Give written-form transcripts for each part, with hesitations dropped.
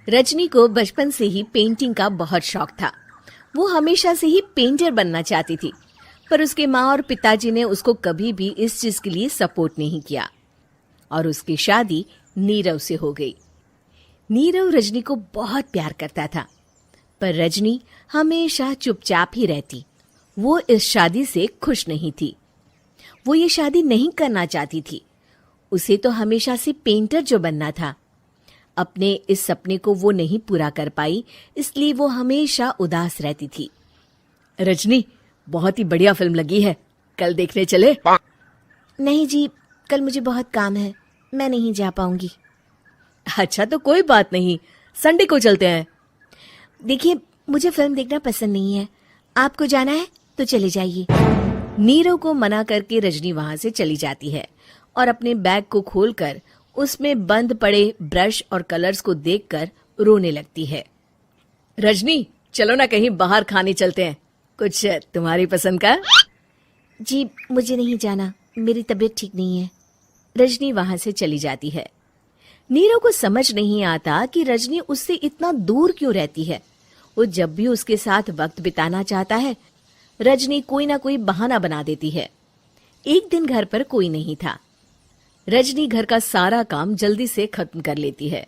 रजनी को बचपन से ही पेंटिंग का बहुत शौक था। वो हमेशा से ही पेंटर बनना चाहती थी, पर उसके माँ और पिताजी ने उसको कभी भी इस चीज के लिए सपोर्ट नहीं किया और उसकी शादी नीरव से हो गई। नीरव रजनी को बहुत प्यार करता था, पर रजनी हमेशा चुपचाप ही रहती। वो इस शादी से खुश नहीं थी। वो ये शादी नहीं करना चाहती थी। उसे तो हमेशा से पेंटर जो बनना था। अपने इस सपने को वो नहीं पूरा कर पाई, इसलिए वो हमेशा उदास रहती थी। रजनी, बहुत ही बढ़िया फिल्म लगी है, कल देखने चले? नहीं जी, कल मुझे बहुत काम है, मैं नहीं जा पाऊंगी। अच्छा तो कोई बात नहीं, संडे को चलते हैं। देखिए, मुझे फिल्म देखना पसंद नहीं है। आपको जाना है तो चले जाइए। नीरव को मना करके रजनी वहां से चली जाती है और अपने बैग को खोलकर उसमें बंद पड़े ब्रश और कलर्स को देखकर रोने लगती है। रजनी, चलो ना कहीं बाहर खाने चलते हैं, कुछ तुम्हारी पसंद का। जी, मुझे नहीं जाना, मेरी तबीयत ठीक नहीं है। रजनी वहां से चली जाती है। नीरव को समझ नहीं आता कि रजनी उससे इतना दूर क्यों रहती है। वो जब भी उसके साथ वक्त बिताना चाहता है, रजनी कोई ना कोई बहाना बना देती है। एक दिन घर पर कोई नहीं था। रजनी घर का सारा काम जल्दी से खत्म कर लेती है।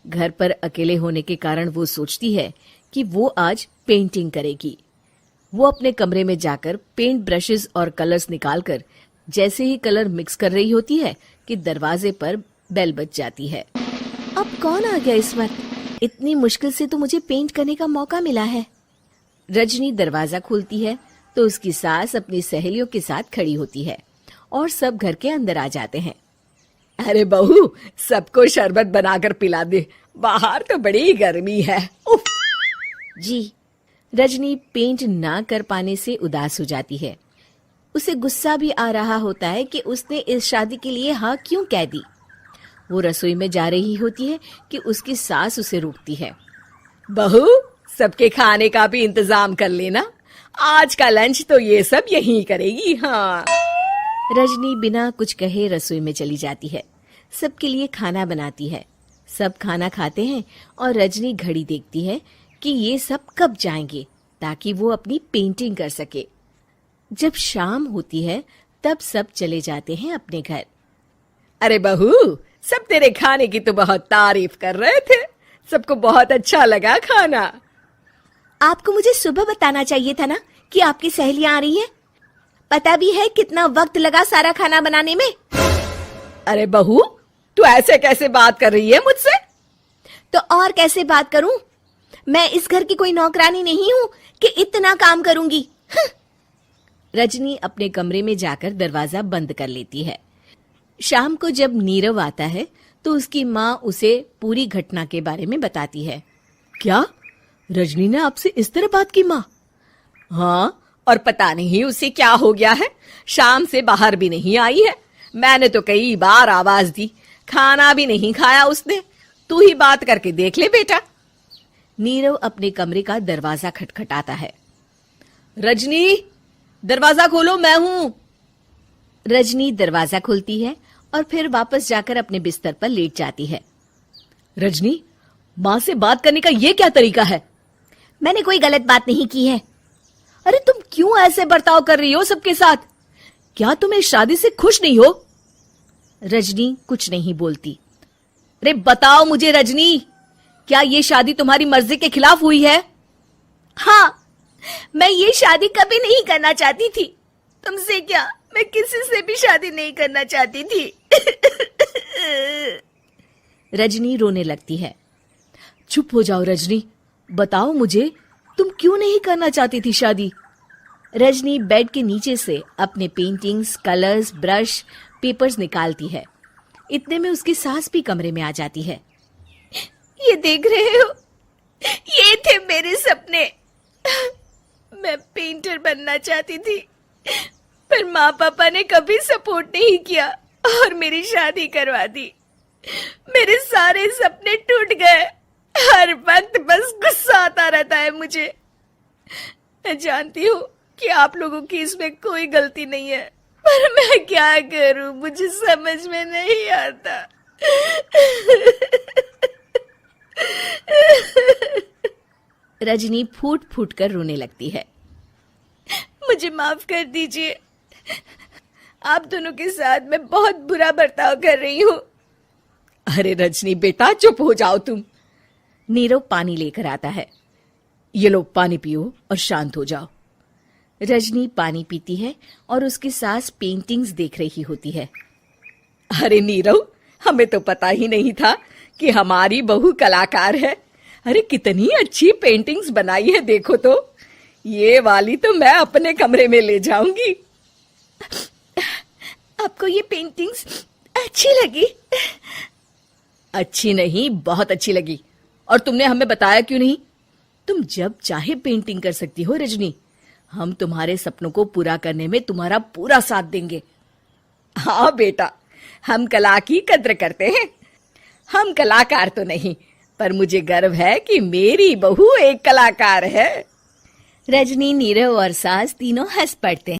घर पर अकेले होने के कारण वो सोचती है कि वो आज पेंटिंग करेगी। वो अपने कमरे में जाकर पेंट ब्रशेस और कलर्स निकालकर जैसे ही कलर मिक्स कर रही होती है कि दरवाजे पर बेल बज जाती है। अब कौन आ गया इस वक्त? इतनी मुश्किल से तो मुझे पेंट करने का मौका मिला है। रजनी दरवाजा खोलती है तो उसकी सास अपनी सहेलियों के साथ खड़ी होती है और सब घर के अंदर आ जाते हैं। अरे बहू, सबको शरबत बनाकर पिला दे, बाहर तो बड़ी गर्मी है। उफ। जी। रजनी पेंट ना कर पाने से उदास हो जाती है। उसे गुस्सा भी आ रहा होता है कि उसने इस शादी के लिए हाँ क्यों कह दी। वो रसोई में जा रही होती है कि उसकी सास उसे रोकती है। बहू, सबके खाने का भी इंतजाम कर लेना, आज का लंच तो ये सब यहीं करेगी। हाँ। रजनी बिना कुछ कहे रसोई में चली जाती है। सबके लिए खाना बनाती है। सब खाना खाते हैं और रजनी घड़ी देखती है कि ये सब कब जाएंगे ताकि वो अपनी पेंटिंग कर सके। जब शाम होती है तब सब चले जाते हैं अपने घर। अरे बहू, सब तेरे खाने की तो बहुत तारीफ कर रहे थे, सबको बहुत अच्छा लगा खाना। आपको मुझे सुबह बताना चाहिए था ना कि आपकी सहेलियां आ रही हैं। पता भी है कितना वक्त लगा सारा खाना बनाने में। अरे बहू, तू ऐसे कैसे बात कर रही है मुझसे? तो और कैसे बात करूं? मैं इस घर की कोई नौकरानी नहीं हूं कि इतना काम करूंगी। रजनी अपने कमरे में जाकर दरवाजा बंद कर लेती है। शाम को जब नीरव आता है तो उसकी माँ उसे पूरी घटना के बारे में बताती है। क्या रजनी ने आपसे इस तरह बात की माँ? हाँ, और पता नहीं उसे क्या हो गया है, शाम से बाहर भी नहीं आई है। मैंने तो कई बार आवाज दी, खाना भी नहीं खाया उसने। तू ही बात करके देख ले बेटा। नीरव अपने कमरे का दरवाजा खटखटाता है। रजनी, दरवाजा खोलो, मैं हूं। रजनी दरवाजा खोलती है और फिर वापस जाकर अपने बिस्तर पर लेट जाती है। रजनी, माँ से बात करने का ये क्या तरीका है? मैंने कोई गलत बात नहीं की है। अरे तुम क्यों ऐसे बर्ताव कर रही हो सबके साथ? क्या तुम इस शादी से खुश नहीं हो? रजनी कुछ नहीं बोलती। अरे बताओ मुझे रजनी, क्या ये शादी तुम्हारी मर्जी के खिलाफ हुई है? हाँ, मैं ये शादी कभी नहीं करना चाहती थी। तुमसे क्या, मैं किसी से भी शादी नहीं करना चाहती थी। रजनी रोने लगती है। चुप हो जाओ रजनी, बताओ मुझे, तुम क्यों नहीं करना चाहती थी शादी? रजनी बेड के नीचे से अपने पेंटिंग्स, कलर्स, ब्रश, पेपर्स निकालती है। इतने में उसकी सास भी कमरे में आ जाती है। ये देख रहे हो, ये थे मेरे सपने। मैं पेंटर बनना चाहती थी, पर माँ पापा ने कभी सपोर्ट नहीं किया और मेरी शादी करवा दी। मेरे सारे सपने टूट गए। हर वक्त बस गुस्सा आता रहता है मुझे। मैं जानती हूँ कि आप लोगों की इसमें कोई गलती नहीं है, पर मैं क्या करूं, मुझे समझ में नहीं आता। रजनी फूट फूट कर रोने लगती है। मुझे माफ कर दीजिए, आप दोनों के साथ मैं बहुत बुरा बर्ताव कर रही हूँ। अरे रजनी बेटा, चुप हो जाओ तुम। नीरव पानी लेकर आता है। ये लो पानी पियो और शांत हो जाओ। रजनी पानी पीती है और उसकी सास पेंटिंग्स देख रही होती है। अरे नीरव, हमें तो पता ही नहीं था कि हमारी बहू कलाकार है। अरे कितनी अच्छी पेंटिंग्स बनाई है, देखो तो। ये वाली तो मैं अपने कमरे में ले जाऊंगी। आपको ये पेंटिंग्स अच्छी लगी? अच्छी नहीं, बहुत अच्छी लगी। और तुमने हमें बताया क्यों नहीं? तुम जब चाहे पेंटिंग कर सकती हो रजनी। हम तुम्हारे सपनों को पूरा करने में तुम्हारा पूरा साथ देंगे। हाँ बेटा, हम कला की कद्र करते हैं। हम कलाकार तो नहीं, पर मुझे गर्व है कि मेरी बहू एक कलाकार है। रजनी, नीरव और सास तीनों हंस पड़ते हैं।